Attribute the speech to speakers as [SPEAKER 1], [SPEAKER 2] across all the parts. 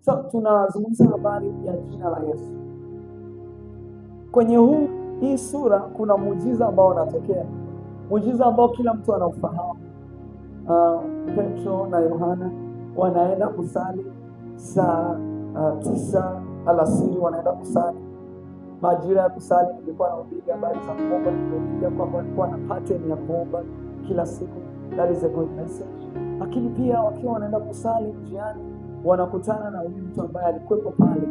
[SPEAKER 1] So tunazungumza habari ya jina la Yesu. Kwenye hii sura kuna muujiza ambao unatokea, muujiza ambao kila mtu anaufahamu. Petro na Yohana wanaenda kusali saa 9 alasiri, wanaenda kusali. Majira ya kusali ilikuwa naubiri habari za kuomba, ilikuwa kwamba walikuwa na pattern ya kuomba kila siku. That is a good message. Lakini pia wakiwa wanaenda kusali njiani, wanakutana na huyu mtu ambaye alikuwepo pale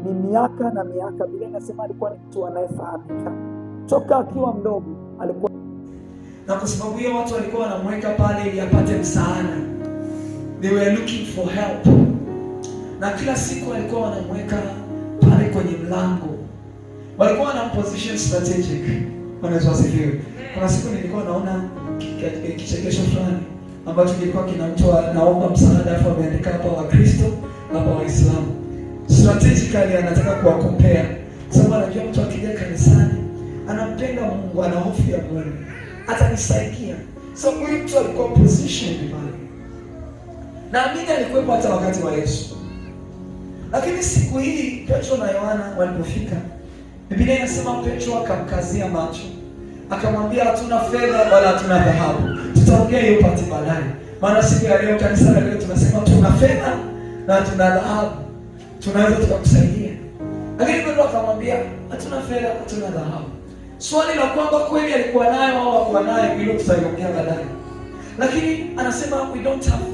[SPEAKER 1] ni miaka na miaka. Biblia inasema alikuwa ni mtu anayefahamika toka akiwa mdogo, alikuwa na kwa sababu hiyo watu walikuwa wanamweka pale ili apate msaada. They were looking for help, na kila siku walikuwa wanamweka pale kwenye mlango, walikuwa na position strategic. Wanaweza wasifiwe. Kuna siku nilikuwa naona kichekesho fulani ambacho kilikuwa kina mtu anaomba msaada, afu ameandika hapa Wakristo, hapa Waislamu. Strategically anataka kuwakompea, sababu anajua mtu akija kanisani anampenda Mungu, ana hofu ya Mungu, atanisaidia. So huyu mtu alikuwa positioned pale, naamini alikuwepo hata wakati wa Yesu. Lakini siku hii Petro na Yohana walipofika, Biblia inasema Petro akamkazia macho, akamwambia hatuna fedha wala hatuna dhahabu. Tutaongea hiyo pati baadaye, maana siku ya leo kanisa la leo tunasema tuna fedha na tuna dhahabu, tunaweza tukakusaidia. Lakini Petro akamwambia hatuna fedha, hatuna dhahabu. Swali la kwamba kweli alikuwa nayo au hakuwa nayo, hilo tutaongea baadaye. Lakini anasema we don't have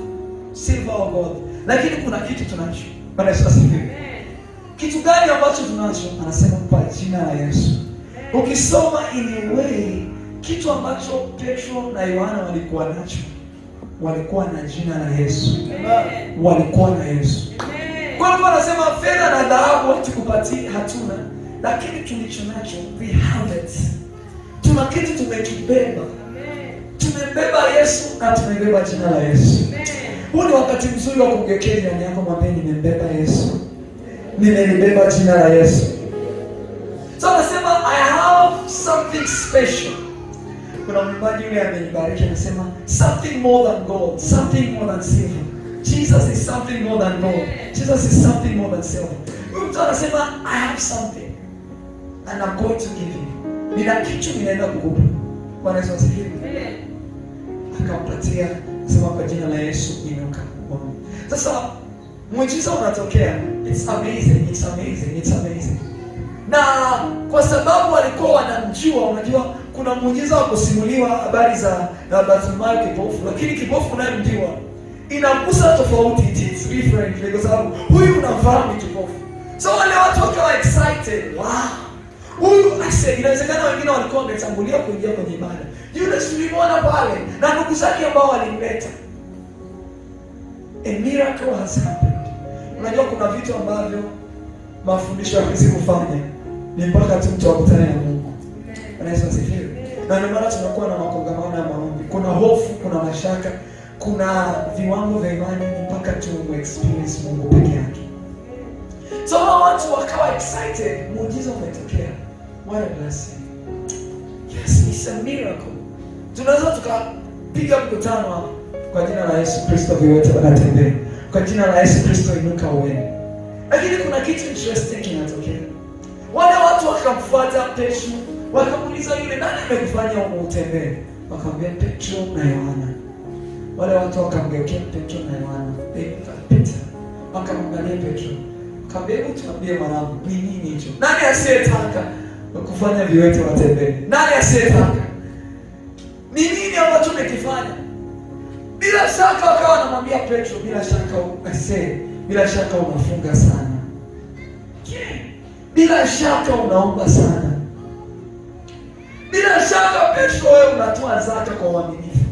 [SPEAKER 1] silver or gold, lakini kuna kitu tunacho. Bwana Yesu asifiwe. Kitu gani ambacho tunacho? Anasema kwa jina la Yesu. Ukisoma in a way, kitu ambacho Petro na Yohana walikuwa nacho, walikuwa na jina la Yesu. Walikuwa na Yesu. Kwa hiyo anasema fedha na dhahabu hatukupatii, hatuna, lakini tulicho nacho, we have it. Tuna kitu tumekibeba. Tumebeba Yesu na tumebeba jina la Yesu. Huu ni wakati mzuri wa kumgekea jirani yako, mwambie nimebeba Yesu. Nimebeba jina la Yesu. So anasema I have something special. Kuna mwimbaji yule amenibariki, anasema something more than gold, something more than silver. Jesus is something more than gold. Jesus is something more than silver. Mtu anasema I have something and I'm going to give you. Nina kitu ninaenda kukupa. Bwana Yesu asifiwe. Akampatia, sema kwa jina la Yesu inuka. Sasa muujiza unatokea. It's amazing, it's amazing, it's amazing. Na kwa sababu walikuwa wanamjua, unajua kuna muujiza wa kusimuliwa habari za Bartimayo kipofu, lakini kipofu unayemjua inagusa tofauti, it's different kwa sababu huyu unamfahamu kipofu. So wale watu wakawa excited. Wow. Huyu ase, inawezekana wengine walikuwa wametangulia kuingia kwenye ibada. Yule tulimwona pale na ndugu zake ambao walimleta. A miracle has happened. Unajua kuna vitu ambavyo mafundisho hawezi kufanya ni mpaka tu mtu akutane na Mungu. Yesu asifiwe. Na ndio maana tunakuwa na makongamano ya maombi. Kuna hofu, kuna mashaka, kuna viwango vya imani mpaka tu experience Mungu peke yake. So watu wakawa excited, muujiza umetokea. What a blessing. Yes, it's a miracle. Tunaweza tukapiga mkutano hapa kwa jina la Yesu Kristo, viwete wanatembea. Kwa jina la Yesu Kristo inuka uende. Lakini kuna kitu interesting kinatokea. Wale watu wakamfuata Petro, wakamuuliza yule, nani amekufanya utembee? Wakamwambia Petro na Yohana. Wale watu wakamgeukia Petro na Yohana. Petro wakamwangalia Petro. Wakamwambia, hebu tuambie mwanangu, ni nini hicho? Nani asiyetaka kufanya viwete watembee? Nani asiyetaka? Ni nini ambacho umekifanya? Bila shaka wakawa wanamwambia Petro, bila shaka unafunga sana. Bila shaka unaomba sana. Bila shaka Petro wewe unatoa zaka kwa uaminifu.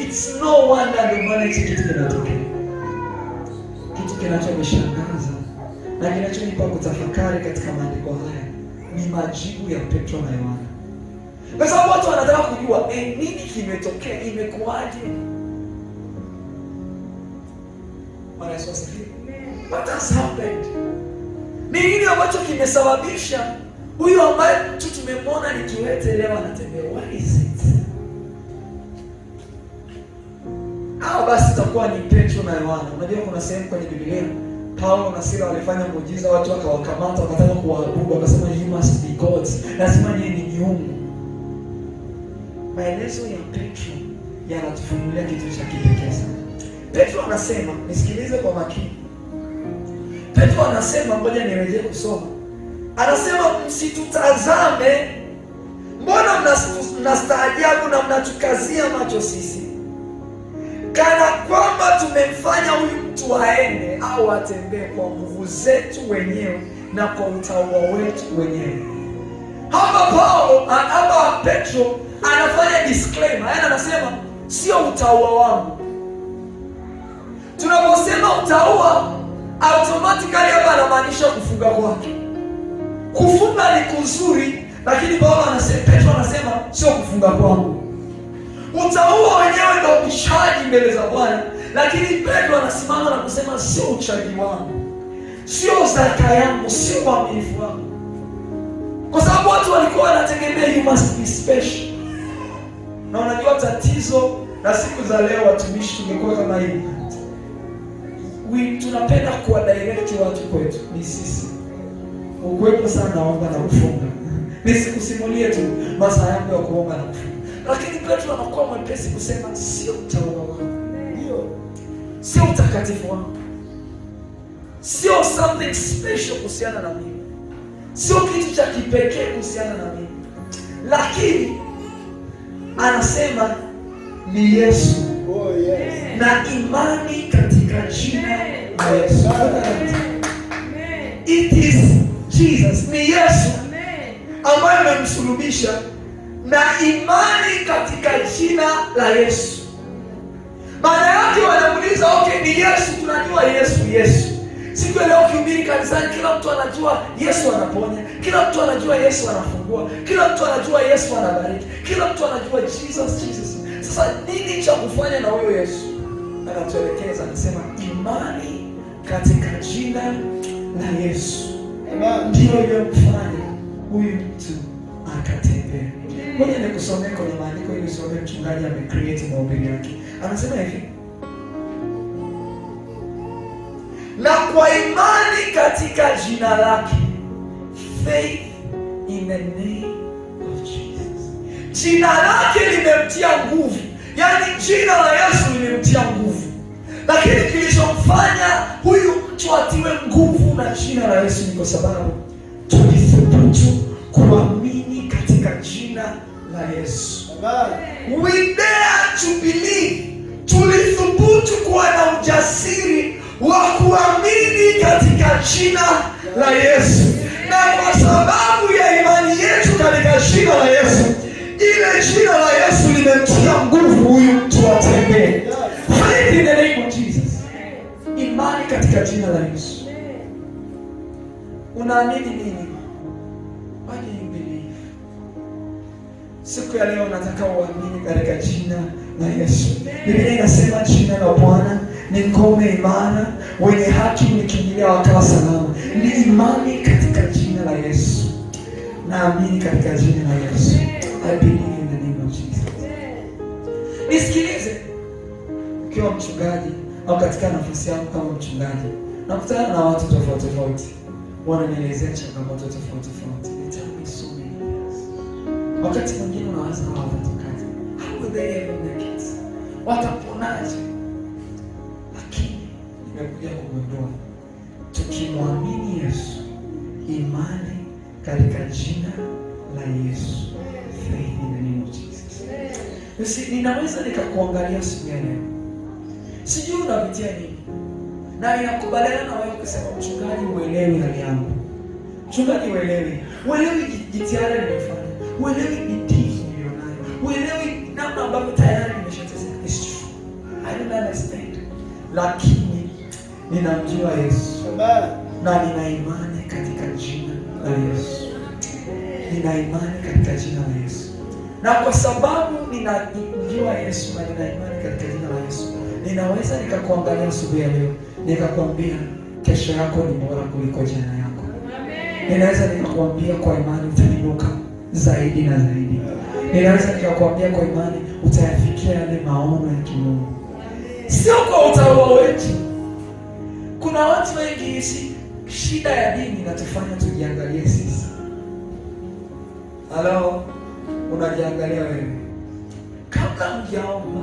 [SPEAKER 1] It's no wonder the money kitu kinatokea. Kitu kinachonishangaza na kinachonipa kutafakari katika maandiko haya ni majibu ya Petro na Yohana. Kwa sababu watu wanataka kujua nini kimetokea, imekuaje? Bwana Yesu asifiwe. What has happened? Ni nini ambacho kimesababisha huyu ambaye mtu tumemwona ni kiwete leo anatembea? What is it? Basi itakuwa ni Petro na Yohana. Unajua kuna sehemu kwenye Biblia Paulo na Sila walifanya muujiza, watu wakawakamata, wakataka kuwaabudu, wakasema you must be gods, lazima nyinyi ni miungu. Maelezo ya Petro yanatufunulia kitu cha kipekee sana. Petro anasema, nisikilize kwa makini. Petro anasema, ngoja nirejee kusoma. Anasema msitutazame, mbona mnastaajabu na mnatukazia macho sisi, kana kwamba tumemfanya huyu mtu aende au atembee kwa nguvu zetu wenyewe na kwa utaua wetu wenyewe. Hapa Petro anafanya disclaimer, yaani anasema sio utaua wangu. Tunaposema utaua, automatically hapa anamaanisha kufunga kwake. Kufunga ni kuzuri, lakini Petro anasema sio kufunga kwangu. Utaua wenyewe ndio uchaji mbele za Bwana, lakini Petro anasimama na kusema sio uchaji wangu, sio zaka yangu, sio uaminifu wangu. Kwa sababu watu walikuwa wanategemea you must be special. Na unajua tatizo na siku za leo watumishi tungekuwa kama hivi. Tunapenda kuwa direct watu kwetu, ni sisi. Ukwepo sana naomba na kufunga. Nisikusimulie tu masaa yangu ya kuomba na kufunga. Lakini Petro anakuwa mwepesi kusema sio utaua wangu. Ndio. Sio utakatifu wangu. Sio something special kuhusiana na mimi. Sio kitu cha kipekee kuhusiana na mimi. Lakini anasema ni Yesu. Oh, yes. Na imani katika jina la Yesu. It is Jesus. Ni Yesu ambaye amemsulubisha, na imani katika jina la Yesu. Maana yake wanamuuliza, okay, ni Yesu, tunajua Yesu. Siku leo ukihubiri kanisani, kila mtu anajua Yesu anaponya, kila mtu anajua Yesu anafungua, kila mtu anajua Yesu anabariki, kila mtu anajua Jesus. Sasa nini cha kufanya na huyo Yesu? Anatuelekeza, anasema imani katika jina la Yesu ndio iliyomfanya huyu mtu akatembea. Ngoja nikusomee kwenye maandiko ili usome mchungaji amecreate mahubiri yake. Anasema hivi: na kwa imani katika jina lake, faith in the name of Jesus. Jina lake limemtia nguvu, yaani jina la Yesu limemtia nguvu. Lakini kilichomfanya huyu mtu atiwe nguvu na jina la Yesu ni kwa sababu tulithubutu kuamini katika jina la Yesu. We dare to believe. Tulithubutu kuwa na ujasiri wa kuamini katika jina la Yesu. Na kwa sababu ya imani yetu katika jina la Yesu, ile jina la Yesu limemtia nguvu huyu mtu atembee. Faith in the name of Jesus. Imani katika jina la Yesu. Unaamini nini? What do you believe? Siku ya leo nataka uamini katika jina la Yesu. Biblia inasema jina la Bwana ni ngome imara, wenye haki nikimbilia wakawa salama. Ni imani katika jina la Yesu. Naamini katika jina la Yesu. I believe in the name of Jesus. Nisikilize. Ukiwa mchungaji au katika nafasi yako kama mchungaji, nakutana na watu tofauti. Wananielezea changamoto tofauti. Wakati mwingine unawaza hawatatokaje? How will they ever make it? Wataponaje? Lakini nimekuja kugundua, tukimwamini Yesu, imani katika jina la Yesu, faith in the name of Jesus. Ninaweza nikakuangalia siku ya leo, sijui unapitia nini, na ninakubaliana na wewe kusema mchungaji, uelewi hali yangu. Mchungaji, uelewi jitihada nimefanya, uelewi bidii nilionayo, uelewi namna ambavyo tayari nimeshateseka. It's true, I don't understand, lakini ninamjua Yesu. Na nina imani katika jina la Yesu. Nina imani katika jina la Yesu. Na kwa sababu ninamjua Yesu na nina imani katika jina la Yesu, ninaweza nikakuangalia asubuhi ya leo nikakwambia kesho yako ni bora kuliko jana yako. Ninaweza nikakwambia kwa imani utainuka zaidi na zaidi. Ninaweza nikakwambia kwa imani utayafikia yale maono ya kimungu. Sio kwa utaua wetu. Kuna watu wengi Shida ya dini inatufanya tujiangalie sisi. Halo, unajiangalia wewe. Kabla hujaomba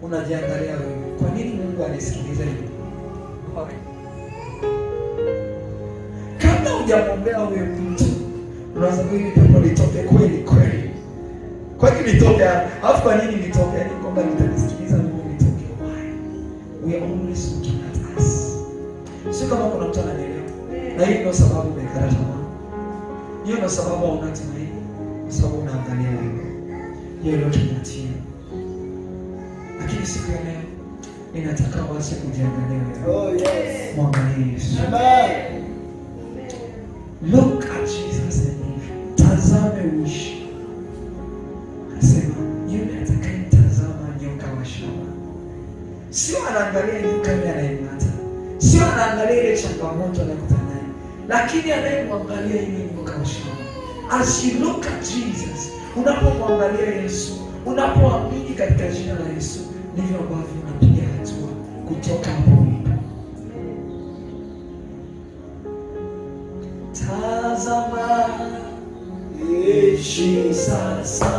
[SPEAKER 1] unajiangalia wewe. Kwa nini Mungu anisikilize hivi? Kabla hujamwombea huyo mtu unaanza hili pepo litoke kweli kweli. Kwa nini litoke? Alafu kwa nini litoke? Yaani kwamba nitanisikiliza Mungu litoke. Why? We are always looking at us. Sio kama kuna mtu ananielewa. Na hiyo ndio sababu umekata tamaa. Hiyo ndio sababu hauna tumaini. Kwa sababu unaangalia wewe. Hiyo ndio tunatia. Lakini siku ya leo ninataka uache kujiangalia wewe. Oh yes. Mwangalie Yesu. Amen. Look at Jesus and live. Tazame uishi. Anasema yule atakayemtazama nyoka wa shamba. Sio anaangalia nyoka yule anayemata. Sio anaangalia ile changamoto anayokutana nayo. Lakini anayemwangalia yule nyoka wa shamba. As you look at Jesus, unapomwangalia Yesu, unapoamini katika jina la Yesu, ndivyo ambavyo unapiga hatua kutoka hapo ulipo. Tazama ishi sasa,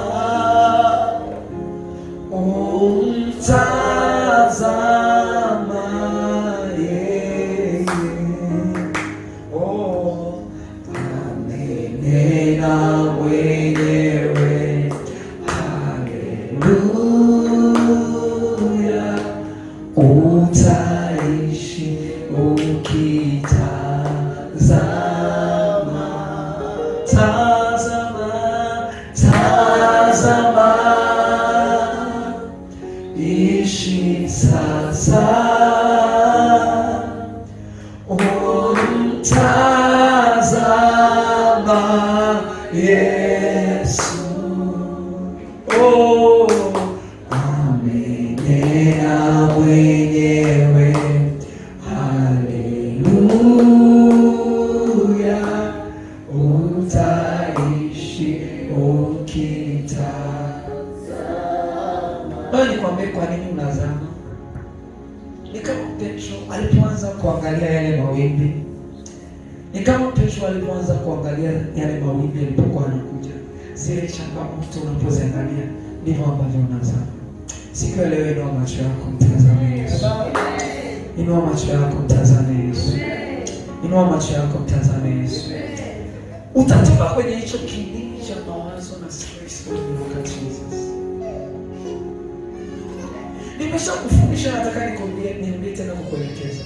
[SPEAKER 1] umtazama yeye. Oh, amenena mwenyewe, haleluya, utaishi ukitazama. Tazama, ishi sasa, umtazama Yesu. Oh, amenena mwenyewe, haleluya, utaishi ukitazama. Nikwambie kwa nini unazama. Ni kama Petro alipoanza kuangalia yale mawimbi. Ni kama Petro alipoanza kuangalia yale mawimbi yalipokuwa yanakuja. Zile changamoto unapoziangalia ndivyo ambavyo unazama. Siku ya leo inua macho yako mtazame Yesu. Inua macho yako mtazame Yesu. Inua macho yako mtazame Yesu. Utatoka kwenye hicho kilindi cha mawazo na stress wakati Jesus. Nimeshakufundisha, nataka niambie tena kukuelekeza.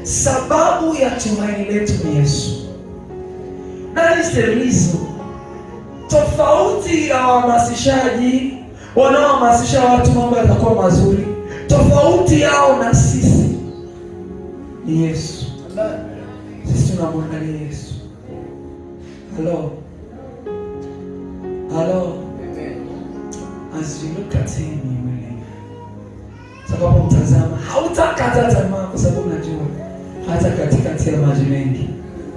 [SPEAKER 1] Sababu ya tumaini letu ni Yesu. That is the reason. Tofauti ya wahamasishaji wanaohamasisha watu mambo yatakuwa mazuri, tofauti yao na sisi ni Yesu. Sisi tunamwangalia Yesu. Hello. Hello. As you look at him, you will live. Sababu mtazama, hautakata tamaa kwa sababu najua hata katikati ya maji mengi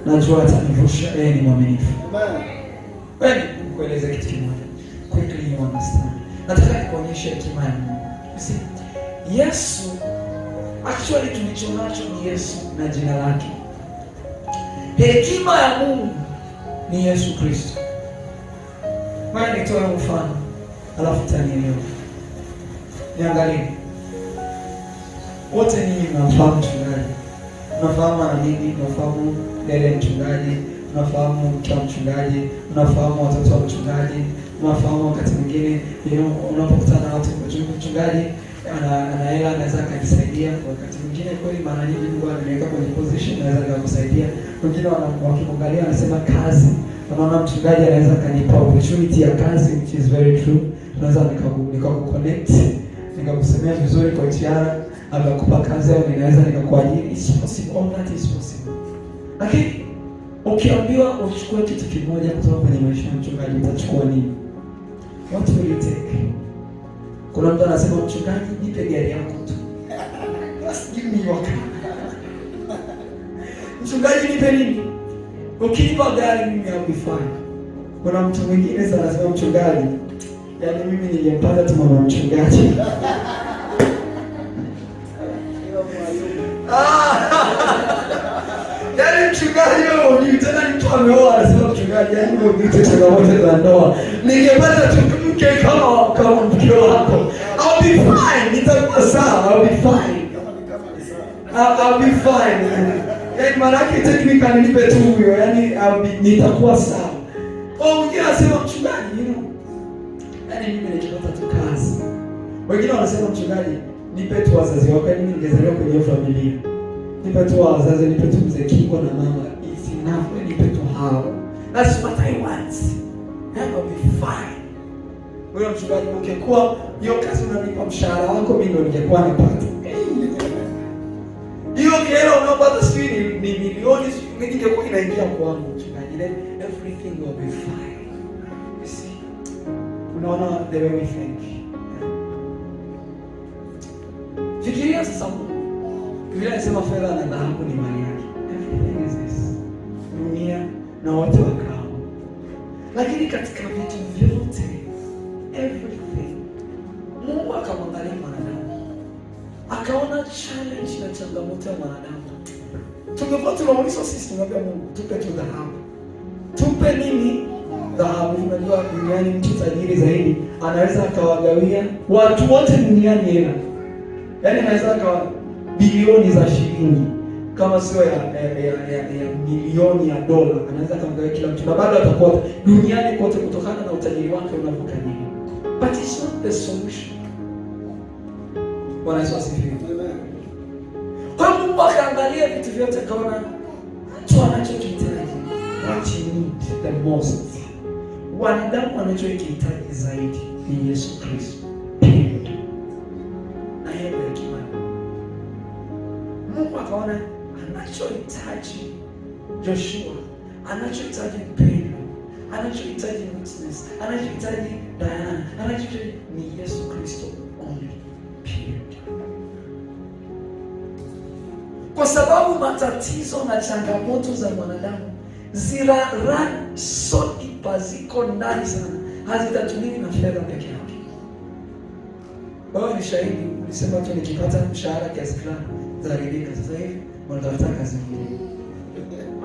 [SPEAKER 1] najua atanivusha. Yeye ni mwaminifu. Wewe nikueleze kitu kimoja. Quickly you understand. Nataka nikuonyeshe hekima ya Mungu. Yesu, actually tulicho nacho ni Yesu na jina lake. Hekima ya Mungu ni Yesu Kristo. Wewe nitoe mfano, alafu tanielewa. Niangalie. Wote ninyi mnafahamu mchungaji. Unafahamu ana nini? Unafahamu dele mchungaji, unafahamu mke wa mchungaji, unafahamu watoto wa mchungaji, unafahamu wakati mwingine unapokutana na watu mchungaji ana hela anaweza kukusaidia. Wakati mwingine kweli mara nyingi Mungu ananiweka kwenye position anaweza kukusaidia. Wengine wakimwangalia wanasema kazi. Unaona mchungaji anaweza kanipa opportunity ya kazi, which is very true. Tunaweza nikakuconnect, nikakusemea vizuri kwa HR, akakupa kazi au ninaweza nikakuajiri. It's possible, all that is possible. Lakini ukiambiwa uchukue kitu kimoja kutoka kwenye maisha ya mchungaji, utachukua nini? What will you take? Kuna mtu anasema mchungaji, nipe gari yako tu. Just give me your car. Mchungaji, nipe nini? Ukinipa gari mimi I'll be fine. Kuna mtu mwingine sana anasema mchungaji, yaani mimi ningempata tu mama mchungaji. unajaribu vitu changamoto za ndoa. Ningepata tu mke kama mke wako. I'll be fine. Nitakuwa sawa. I'll be fine. I'll be fine. Yaani maraki technically nipe tu huyo. Yaani nitakuwa sawa. Wengine wanasema mchungaji, yaani mimi nikipata tu kazi. Wengine wanasema mchungaji, nipe tu wazazi wako, yaani mimi ningezaliwa kwenye familia. Nipe tu wazazi, nipe tu mzee Kingo na mama. It's enough. Nipe tu hao. That's what I want. I'll be fine. Wewe mchungaji, ungekuwa hiyo kazi unanipa mshahara wako, mimi ndo ningekuwa napata. Hiyo kero unapata sijui ni milioni, mimi ningekuwa inaingia kwangu mchungaji. Then everything will be fine. You see? Unaona the way we think. Fikiria sasa, Biblia inasema fedha na dhahabu ni mali yake. Everything is this. Dunia na watu wakao. Lakini katika vitu vyote, everything, Mungu akamwangalia mwanadamu. Akaona challenge na changamoto ya mwanadamu. Tungekuwa tunauliza sisi, tunamwambia Mungu, tupe tu dhahabu. Tupe nini? Dhahabu. Unajua duniani mtu tajiri zaidi anaweza akawagawia watu wote duniani hela. Yaani anaweza akawa bilioni za shilingi kama sio ya milioni ya dola, anaweza kumgawia kila mtu na bado atakuwa duniani kote kutokana na utajiri wake unavyokadiri. But it's not the solution. Bwana Yesu asifiwe. Kwa Mungu akaangalia vitu vyote akaona mtu anachokihitaji, what you need the most. Wanadamu anachokihitaji zaidi ni Yesu Kristo. Na yeye ndiye hekima. Mungu akaona anachohitaji Joshua, anachohitaji Mpendo, anachohitaji Witness, anachohitaji Diana, anachohitaji ni Yesu Kristo only. Period. Kwa sababu matatizo na changamoto za mwanadamu run so deep, ziko ndani sana, hazitatuliwi na fedha peke yake. Wewe ni shahidi, ulisema tu nikipata mshahara kiasi fulani zaridika. Sasa hivi unatafuta kazi nyingine.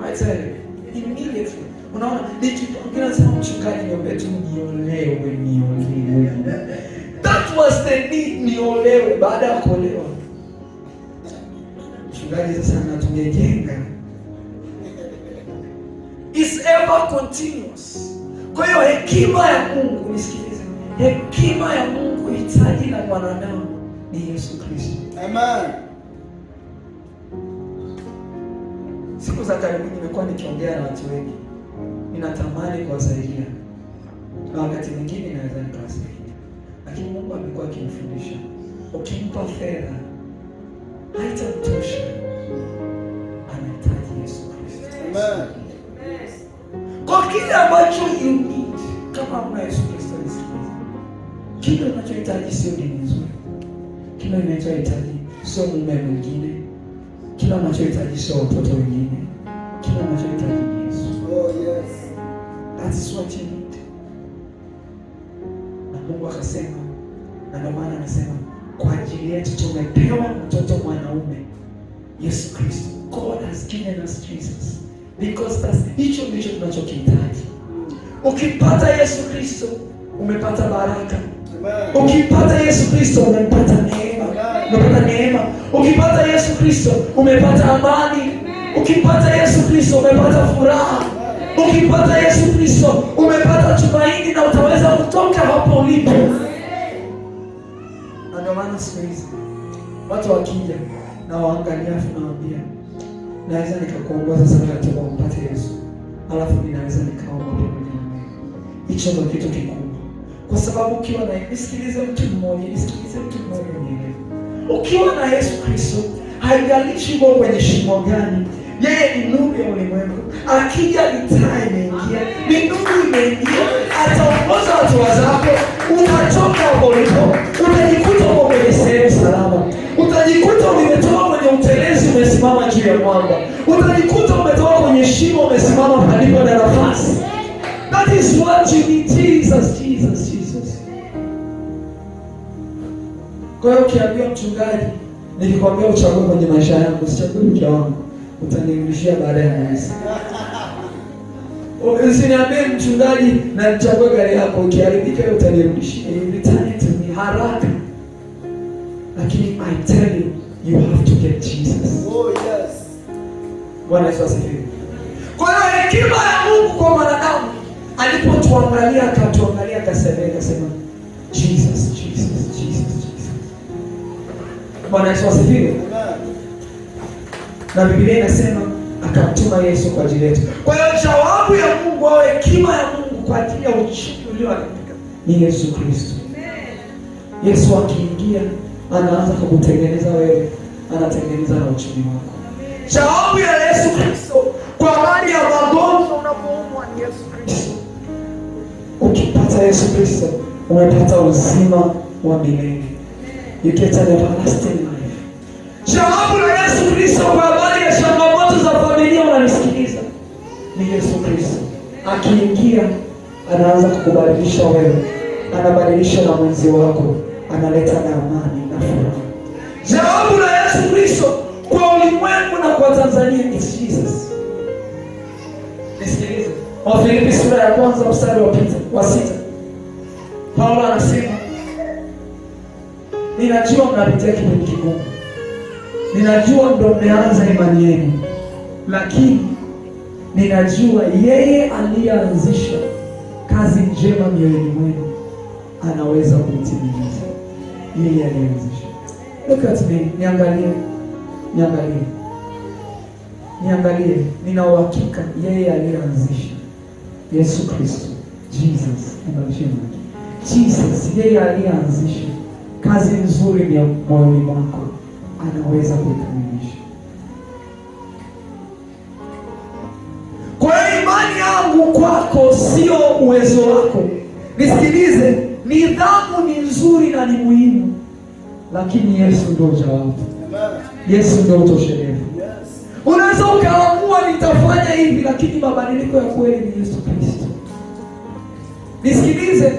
[SPEAKER 1] I tell you, immediately. Unaona, nikiongea nasema mchungaji niombe tu niolewe. That was the need, niolewe baada ya kuolewa. Mchungaji sasa anatumejenga. It's ever continuous. Kwa hiyo hekima ya Mungu, nisikilize. Hekima ya Mungu hitaji la mwanadamu ni Yesu Kristo. Amen. Siku za karibuni nimekuwa nikiongea na watu wengi. Ninatamani kuwasaidia. Na wakati mwingine naweza nikawasaidia. Lakini Mungu amekuwa akinifundisha, ukimpa fedha haitamtosha. Anahitaji Yesu Kristo. Amen. Kwa kile ambacho you need, kama una Yesu Kristo nisikilize. Kile unachohitaji sio dini nzuri. Kile unachohitaji sio mume mwingine. Kile unachohitaji sio watoto wengine. Kile unachohitaji ni Yesu. Oh yes. That's what you need. Na Mungu akasema, na ndio maana anasema kwa ajili yetu tumepewa mtoto mwanaume, Yesu Kristo. God has given us Jesus. Because that's hicho ndicho tunachokihitaji. Ukipata Yesu Kristo, umepata baraka. Ukipata Yesu Kristo, umepata neema. Umepata neema. Ukipata Yesu Kristo, umepata amani. Ukipata Yesu Kristo, umepata furaha. Ukipata Yesu Kristo, umepata tumaini na utaweza kutoka hapo ulipo. Na ndio maana siku hizi watu wakija na waangalia nawaambia, naweza nikakuongoza sana katika kumpata Yesu. Alafu ninaweza nikaomba pamoja na wewe. Hicho ndio kitu kikubwa. Kwa sababu ukiwa na nisikilize mtu mmoja mwenyewe. Ukiwa na Yesu Kristo, haijalishi uko kwenye shimo gani, yeye ni nuru ya ulimwengu. Akija litaa imeingia, ni nuru imeingia, ataongoza watu wazako, utatoka hapo ulipo, utajikuta uko kwenye sehemu salama. Utajikuta umetoka kwenye utelezi umesimama juu ya mwamba. Utajikuta umetoka kwenye shimo umesimama palipo na nafasi. That is what you need, Jesus. Kwa hiyo ukiambia mchungaji, nilikwambia uchague kwenye maisha yangu, usichague mke wangu, utanirudishia baada ya mwezi. Usiniambie mchungaji, na nichukue gari yako, ukiharibika utanirudishia. You return it to me haraka. Lakini I tell you, you have to get Jesus.
[SPEAKER 2] Oh yes.
[SPEAKER 1] Bwana Yesu asifiwe. Kwa hiyo hekima ya Mungu kwa mwanadamu, alipotuangalia akatuangalia akasema Jesus, Jesus, Jesus, Jesus. Bwana Yesu asifiwe. Na Biblia inasema akamtuma Yesu kwa ajili yetu. Kwa hiyo jawabu ya Mungu au hekima ya Mungu kwa ajili ya uchumi ulioharibika ni Yesu Kristo. Yesu akiingia anaanza kukutengeneza wewe, anatengeneza na uchumi wako. Jawabu ya Yesu Kristo kwa habari ya magonjwa unapoumwa ni Yesu Kristo. Ukipata Yesu Kristo unapata uzima wa milele. You get an everlasting life. Jawabu la Yesu Kristo kwa habari ya changamoto za familia, unanisikiliza, ni Yesu Kristo. Akiingia anaanza kukubadilisha wewe, anabadilisha na mwenzi wako, analeta na amani na furaha. Jawabu la Yesu Kristo kwa ulimwengu na kwa Tanzania ni Jesus. Nisikilize. Wafilipi sura ya 1 mstari wa 6. Paulo anasema, ninajua mnapitia kipindi kigumu. Ninajua ndio mmeanza imani yenu. Lakini ninajua yeye aliyeanzisha kazi njema mioyoni mwenu anaweza kuitimiza. Yeye aliyeanzisha. Look at me, niangalie. Nina uhakika yeye aliyeanzisha, Yesu Kristo, Jesus, yeye aliyeanzisha kazi nzuri moyoni mwako anaweza kuikamilisha. Kwa hiyo imani yangu kwako sio uwezo wako. Nisikilize, nidhamu ni nzuri na ni muhimu, lakini Yesu ndio jawabu. Yesu ndio utoshelevu. Unaweza ukaamua nitafanya hivi, lakini mabadiliko ya kweli ni Yesu Kristo. Nisikilize,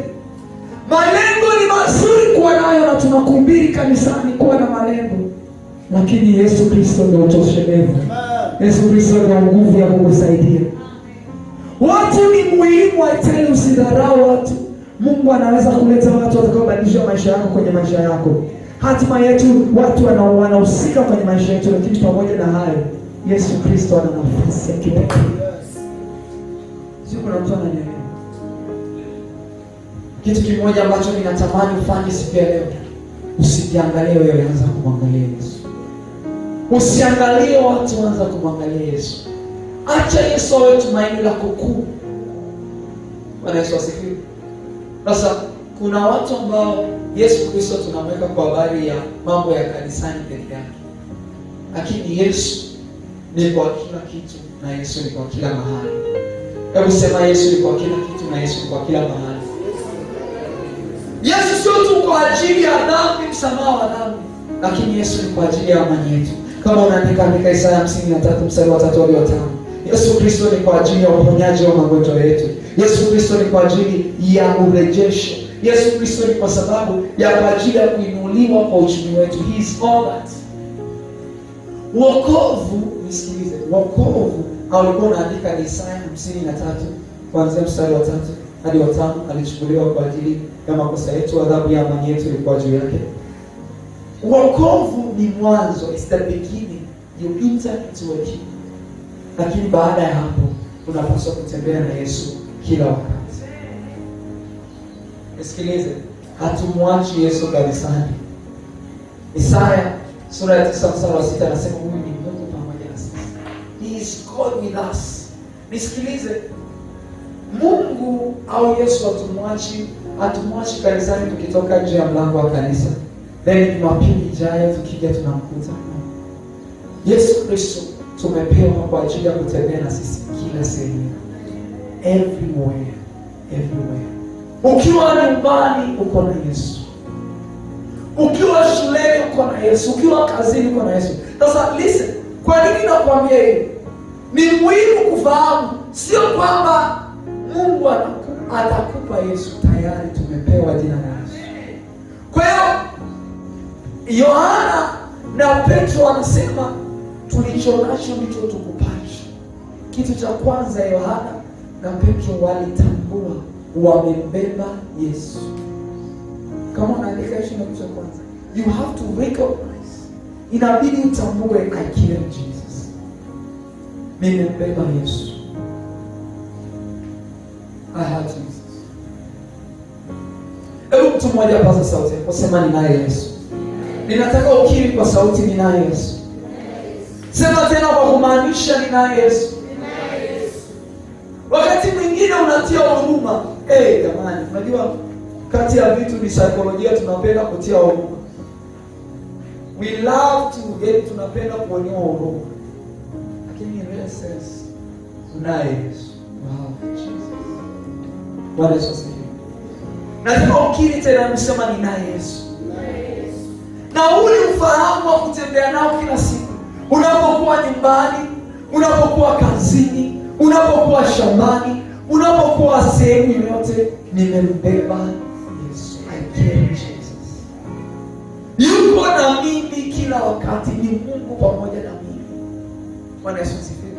[SPEAKER 1] malengo ni mazuri kuwa nayo na tunakuhubiri kanisani kuwa na malengo, lakini Yesu Kristo ndio utoshelevu. Yesu Kristo ndio nguvu ya kukusaidia. Watu ni muhimu, aiteni, usidharau watu. Mungu anaweza kuleta watu watakaobadilisha maisha yako kwenye maisha yako. Hatima yetu, watu wanahusika kwenye maisha yetu, lakini pamoja na hayo Yesu Kristo ana nafasi ya kipekee. Sio, kuna mtu ananielewa? Kitu kimoja ambacho ninatamani ufanye siku ya leo, usijiangalie wewe, anza kumwangalia Yesu. Usiangalie watu, anza kumwangalia Yesu. Acha Yesu awe tumaini lako kuu. Bwana Yesu asifiwe. Sasa kuna watu ambao Yesu Kristo tunamweka kwa habari ya mambo ya kanisani peke yake, lakini Yesu ni kwa kila kitu na Yesu ni kwa kila mahali. Hebu sema, Yesu ni kwa kila kitu na Yesu ni kwa kila mahali. Yesu sio tu kwa ajili ya dhambi, msamaha wa dhambi, lakini Yesu ni kwa ajili ya amani yetu. Kama unaandika Isaya 53 mstari wa 3 hadi wa 5. Yesu Kristo ni kwa ajili ya uponyaji wa magonjwa yetu. Yesu Kristo ni kwa ajili ya urejesho. Yesu Kristo ni kwa sababu ya kwa ajili ya kuinuliwa kwa uchumi wetu. He is all that. Wokovu, nisikilize, wokovu alikuwa anaandika ni Isaya 53 kuanzia mstari wa 3 hadi wa 5. Alichukuliwa kwa ajili ya makosa yetu, adhabu ya amani yetu ilikuwa juu yake. Wokovu ni mwanzo, it's the beginning. You enter into a kingdom. Lakini baada ya hapo unapaswa kutembea na Yesu kila wakati. Nisikilize, hatumwachi Yesu kanisani. Isaya sura ya 9 mstari wa 6 anasema huyu ni Mungu pamoja na sisi. He is God with us. Nisikilize, Mungu au Yesu hatumwachi kanisani tukitoka nje ya mlango wa kanisa. Then Jumapili ijayo tukija tunamkuta. Yesu Kristo tumepewa kwa ajili ya kutembea na sisi kila sehemu. Everywhere. Ukiwa nyumbani uko na Yesu. Ukiwa shuleni uko na Yesu. Ukiwa kazini uko na Yesu. Sasa listen, kwa nini nakwambia hivi? Ni muhimu kufahamu, sio kwamba Mungu atakupa Yesu, tayari tumepewa jina la Yesu. Kwa hiyo Yohana na Petro wanasema tulicho nacho ndicho tukupacho. Kitu cha kwanza Yohana na Petro walitambua wamembeba Yesu. Kama unaandika hicho na kitu cha kwanza, you have to recognize, inabidi utambue, I carry Jesus, nimembeba Yesu, I have Jesus. Hebu mtu mmoja paza sauti kusema ninaye Yesu. Ninataka ukiri kwa sauti, ninaye Yesu. Sema tena kwa kumaanisha, ninaye Yesu. Wakati mwingine unatia huruma. Jamani, unajua kati ya vitu ni saikolojia, tunapenda kutia huruma. We love to get, tunapenda kuonea huruma. Lakini real sense, unaye Yesu. Wow, Jesus. Bwana Yesu asifiwe. Nataka ukiri tena msema ninaye Yesu. Na huu ni ufahamu wa kutembea nao kila siku. Unapokuwa nyumbani, unapokuwa kazini, unapokuwa shambani, unapokuwa sehemu yoyote, nimembeba Yesu. I carry Jesus. Yuko na mimi kila wakati, ni Mungu pamoja na mimi. Bwana Yesu asifiwe.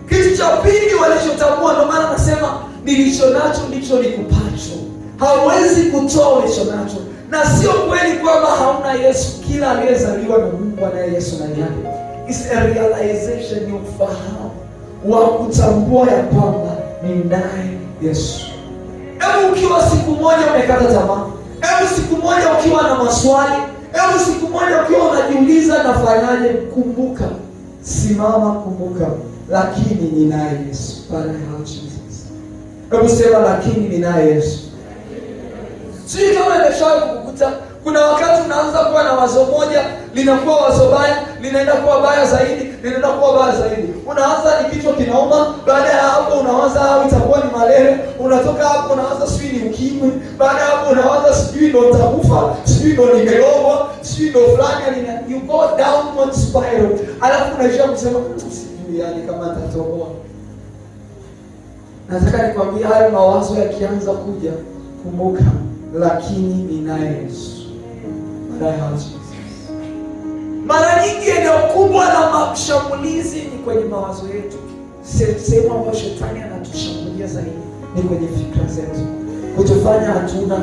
[SPEAKER 1] Kitu cha pili walichotambua, ndio maana nasema nilicho nacho ndicho nikupacho. Hauwezi kutoa ulicho nacho. Na sio kweli kwamba hauna Yesu. Kila aliyezaliwa na Mungu anaye Yesu ndani yake. It's a realization, ni ufahamu wa kutambua ya kwamba ninaye Yesu. Hebu ukiwa siku moja umekata tamaa, hebu siku moja ukiwa na maswali, hebu siku moja ukiwa unajiuliza nafanyaje, kumbuka, simama, kumbuka, lakini ninaye Yesu. Bwana wa Jesus. Hebu sema, lakini ninaye Yesu. Sio kama imeshawahi kukukuta, kuna wakati unaanza kuwa na wazo moja, linakuwa wazo baya, linaenda kuwa baya zaidi, linaenda kuwa baya zaidi. Unaanza ni kichwa kinauma, baada ya hapo unawaza itakuwa ni malaria, unatoka hapo unawaza sijui ni ukimwi, baada ya hapo unawaza sijui ndo nitakufa, sijui ndo nimelogwa, sijui ndo fulani, you go down one spiral. Alafu unaishia kusema sijui yani kama nitatoboa. Nataka nikwambie, hayo mawazo yakianza kuja, kumbuka, lakini ninaye Yesu. Mara nyingi eneo kubwa la mashambulizi ni kwenye mawazo yetu. Sehemu ambayo shetani anatushambulia zaidi ni kwenye fikra zetu, kutufanya hatuna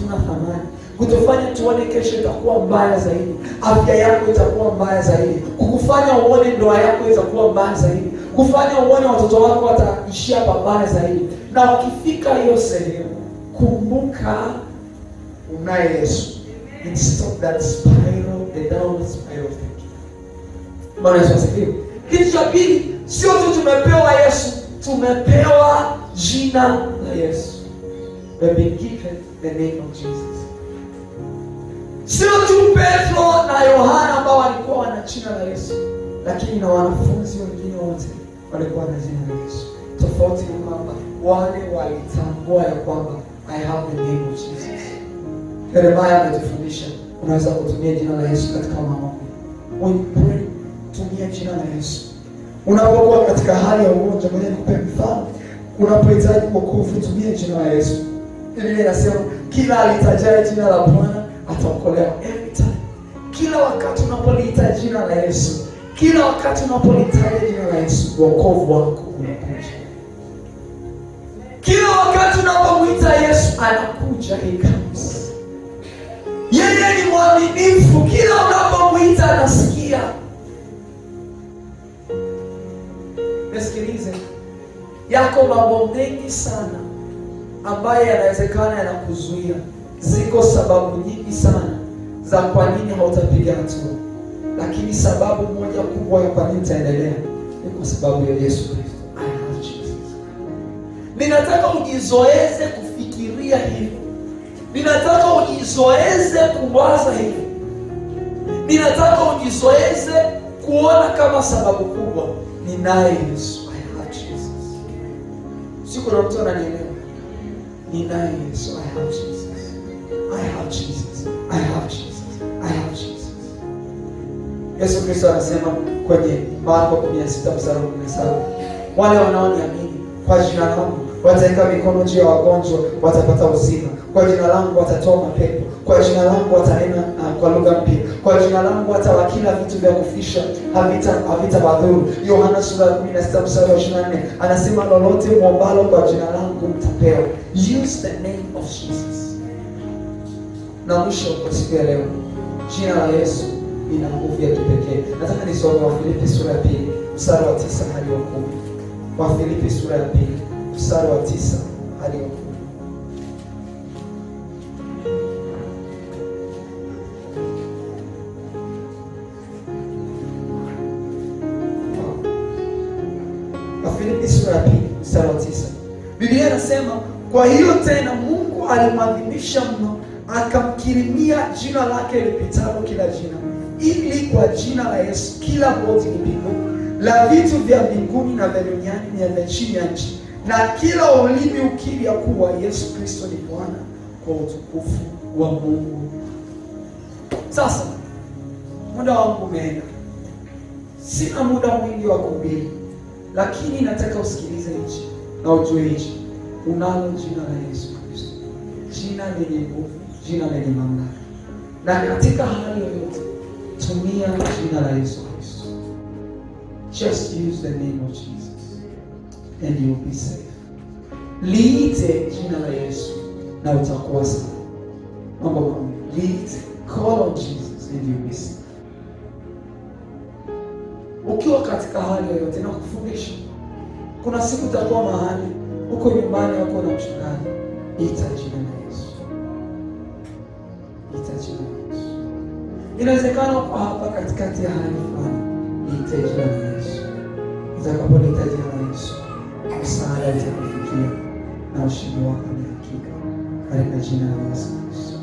[SPEAKER 1] thamani, kutufanya tuone kesho itakuwa mbaya zaidi, afya yako itakuwa mbaya zaidi, kukufanya uone ndoa yako itakuwa mbaya zaidi, kufanya uone watoto wako wataishia pabaya zaidi. Na ukifika hiyo sehemu, kumbuka unaye Yesu. And stop that spiral, the downward spiral thinking. Bwana Yesu asifiwe. Kitu cha pili, sio tu tumepewa Yesu, tumepewa jina la Yesu. We have been given the name of Jesus. Sio tu Petro na Yohana ambao walikuwa wana jina la Yesu, lakini na wanafunzi wengine wote walikuwa na jina la Yesu. Tofauti ni kwamba wale walitambua ya kwamba I have the name of Jesus. Yeremia ametufundisha unaweza kutumia jina la Yesu katika maombi. When you pray, tumia jina la Yesu. Unapokuwa katika hali ya ugonjwa, ngoja nikupe mfano. Unapohitaji wokovu, tumia jina la Yesu. Biblia inasema kila alitajaye jina la Bwana ataokolewa. Every time. Kila wakati unapolitaja jina la Yesu, kila wakati unapolitaja jina la Yesu, wokovu wako unakuja. Kila wakati unapomuita Yesu, anakuja, he comes. Yeye ni mwaminifu, kila unapomuita anasikia. Nisikilize, yako mambo mengi sana ambayo yanawezekana yanakuzuia. Ziko sababu nyingi sana za kwa nini hautapiga hatua, lakini sababu moja kubwa ya kwa nini utaendelea ni kwa sababu ya Yesu Kristo. I have Jesus. Ninataka ujizoeze kufikiria hivi. Ninataka ujizoeze kuwaza hivi. Ninataka ujizoeze kuona kama sababu kubwa ninaye Yesu. I have Jesus. Siko na mtu ananielewa. Ninaye Yesu. I have Jesus. I have Jesus. I have Jesus. I have Jesus. Yesu Kristo anasema kwenye Marko 16:17, wale wanaoniamini kwa jina langu wataweka mikono juu ya wagonjwa, watapata uzima. Kwa jina langu watatoa mapepo. Kwa jina langu watanena kwa lugha mpya. Kwa jina langu hata wakila vitu vya kufisha havitawadhuru. Yohana sura ya 16 mstari wa 24 anasema, lolote muombalo kwa jina langu mtapewa. Use the name of Jesus. Na mwisho kwa siku ya leo, jina la Yesu lina nguvu ya kipekee. Nataka nisome Wafilipi sura ya 2 mstari wa 9 hadi wa 10. Wafilipi sura ya 2 mstari wa 9 hadi wa 10. Wafilipi sura ya 2 mstari wa 9. Biblia inasema, kwa hiyo tena Mungu alimwadhimisha mno, akamkirimia jina lake lipitalo kila jina, ili kwa jina la Yesu kila goti lipigwe, la vitu vya mbinguni na vya duniani na vya chini ya nchi, na kila ulimi ukiri ya kuwa Yesu Kristo ni Bwana, kwa utukufu wa Mungu. Sasa muda wangu umeenda, sina muda mwingi wa kuhubiri, lakini nataka usikilize hichi na ujue hichi. Unalo jina la Yesu Kristo, jina lenye nguvu, jina lenye mamlaka. Na katika hali yoyote tumia jina la Yesu Kristo. Just use the name of Jesus and you will be safe. Liite jina la Yesu na utakuwa sawa. Mambo mawili. Liite, call on Jesus and you will be safe. Ukiwa katika hali yoyote, na kufundisha, kuna siku utakuwa mahali uko nyumbani wako na mchungaji, ita jina la Yesu. Ita jina la Yesu. Inawezekana uko hapa katikati ya hali fulani, ita jina la Yesu. Utakapolita jina la Yesu, msaada utakufikia na ushindi wako ni hakika, katika jina la Yesu Kristo.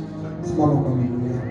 [SPEAKER 1] Simama kwa miguu yako.